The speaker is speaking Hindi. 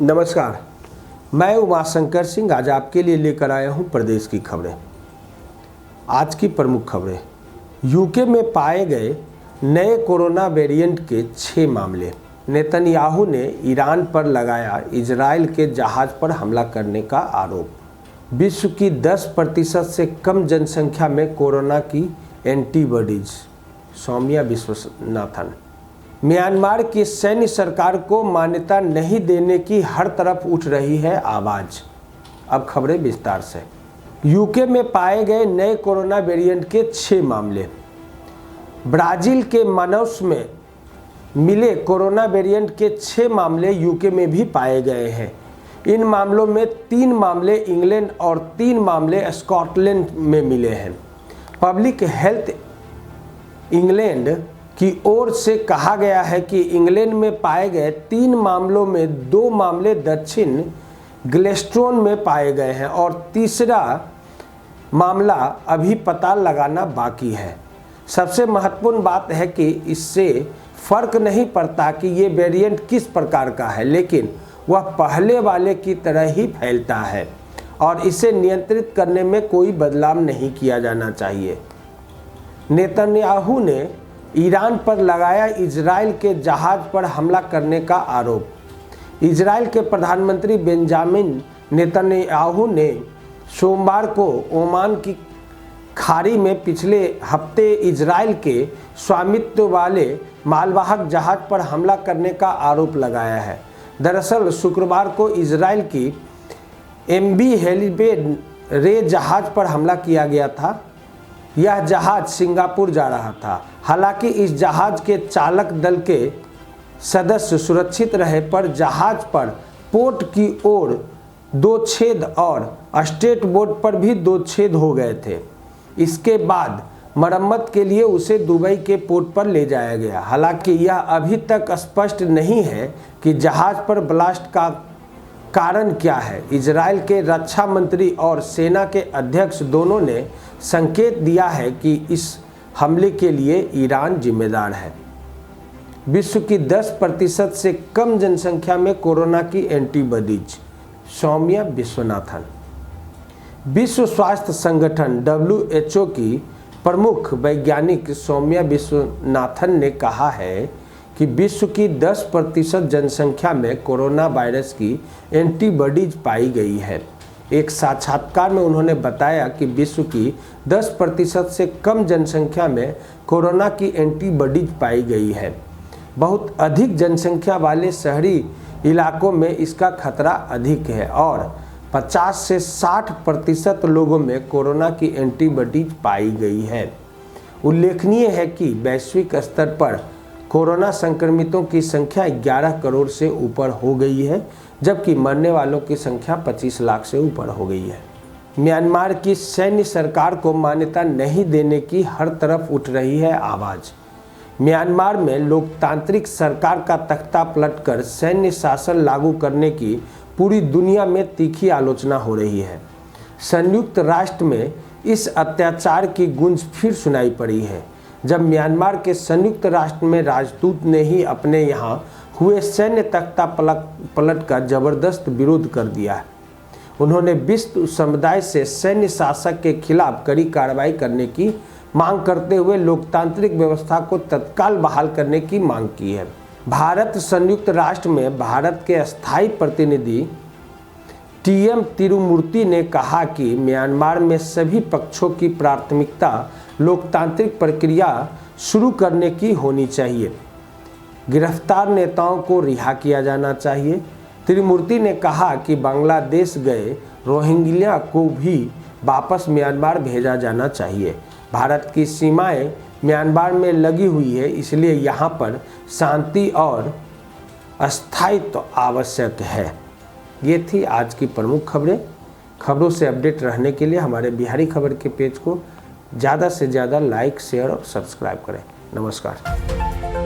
नमस्कार, मैं उमाशंकर सिंह आज आपके लिए लेकर आया हूं प्रदेश की खबरें। आज की प्रमुख खबरें। यूके में पाए गए नए कोरोना वेरिएंट के 6 मामले। नेतन्याहू ने ईरान पर लगाया इजराइल के जहाज पर हमला करने का आरोप। विश्व की 10% से कम जनसंख्या में कोरोना की एंटीबॉडीज। सौम्या विश्वनाथन। म्यांमार की सैन्य सरकार को मान्यता नहीं देने की हर तरफ उठ रही है आवाज। अब खबरें विस्तार से। यूके में पाए गए नए कोरोना वेरिएंट के 6 मामले। ब्राजील के मानौस में मिले कोरोना वेरिएंट के 6 मामले यूके में भी पाए गए हैं। इन मामलों में 3 मामले इंग्लैंड और 3 मामले स्कॉटलैंड में मिले हैं। पब्लिक हेल्थ इंग्लैंड की ओर से कहा गया है कि इंग्लैंड में पाए गए 3 मामलों में 2 मामले दक्षिण ग्लेस्टोन में पाए गए हैं और तीसरा मामला अभी पता लगाना बाकी है। सबसे महत्वपूर्ण बात है कि इससे फर्क नहीं पड़ता कि ये वेरिएंट किस प्रकार का है, लेकिन वह पहले वाले की तरह ही फैलता है और इसे नियंत्रित करने में कोई बदलाव नहीं किया जाना चाहिए। नेतन्याहू ने ईरान पर लगाया इजराइल के जहाज पर हमला करने का आरोप। इजराइल के प्रधानमंत्री बेंजामिन नेतन्याहू ने सोमवार को ओमान की खाड़ी में पिछले हफ्ते इजराइल के स्वामित्व वाले मालवाहक जहाज पर हमला करने का आरोप लगाया है। दरअसल शुक्रवार को इजराइल की एमबी हेलीपैड रे जहाज पर हमला किया गया था। यह जहाज सिंगापुर जा रहा था। हालांकि इस जहाज के चालक दल के सदस्य सुरक्षित रहे, पर जहाज पर पोर्ट की ओर 2 छेद और स्टेट बोर्ड पर भी 2 छेद हो गए थे। इसके बाद मरम्मत के लिए उसे दुबई के पोर्ट पर ले जाया गया। हालांकि यह अभी तक स्पष्ट नहीं है कि जहाज पर ब्लास्ट का कारण क्या है। इजराइल के रक्षा मंत्री और सेना के अध्यक्ष दोनों ने संकेत दिया है कि इस हमले के लिए ईरान जिम्मेदार है। विश्व की 10% से कम जनसंख्या में कोरोना की एंटीबॉडीज। सौम्या विश्वनाथन। विश्व स्वास्थ्य संगठन WHO की प्रमुख वैज्ञानिक सौम्या विश्वनाथन ने कहा है कि विश्व की 10% जनसंख्या में कोरोना वायरस की एंटीबॉडीज पाई गई है। एक साक्षात्कार में उन्होंने बताया कि विश्व की 10% से कम जनसंख्या में कोरोना की एंटीबॉडीज पाई गई है। बहुत अधिक जनसंख्या वाले शहरी इलाकों में इसका खतरा अधिक है और 50 से 60% लोगों में कोरोना की एंटीबॉडीज पाई गई है। उल्लेखनीय है कि वैश्विक स्तर पर कोरोना संक्रमितों की संख्या 11 करोड़ से ऊपर हो गई है, जबकि मरने वालों की संख्या 25 लाख से ऊपर हो गई है। म्यांमार की सैन्य सरकार को मान्यता नहीं देने की हर तरफ उठ रही है आवाज़। म्यांमार में लोकतांत्रिक सरकार का तख्ता पलटकर सैन्य शासन लागू करने की पूरी दुनिया में तीखी आलोचना हो रही है। संयुक्त राष्ट्र में इस अत्याचार की गूंज फिर सुनाई पड़ी है, जब म्यांमार के संयुक्त राष्ट्र में राजदूत ने ही अपने यहाँ हुए सैन्य तख्ता पलट का जबरदस्त विरोध कर दिया है। उन्होंने विश्व समुदाय से सैन्य शासक के खिलाफ कड़ी कार्रवाई करने की मांग करते हुए लोकतांत्रिक व्यवस्था को तत्काल बहाल करने की मांग की है। भारत संयुक्त राष्ट्र में भारत के स्थायी प्रतिनिधि TM तिरुमूर्ति ने कहा कि म्यांमार में सभी पक्षों की प्राथमिकता लोकतांत्रिक प्रक्रिया शुरू करने की होनी चाहिए। गिरफ्तार नेताओं को रिहा किया जाना चाहिए। त्रिमूर्ति ने कहा कि बांग्लादेश गए रोहिंग्या को भी वापस म्यांमार भेजा जाना चाहिए। भारत की सीमाएं म्यांमार में लगी हुई है, इसलिए यहाँ पर शांति और स्थायित्व आवश्यक है। ये थी आज की प्रमुख खबरें। खबरों से अपडेट रहने के लिए हमारे बिहारी खबर के पेज को ज़्यादा से ज़्यादा लाइक, शेयर और सब्सक्राइब करें। नमस्कार।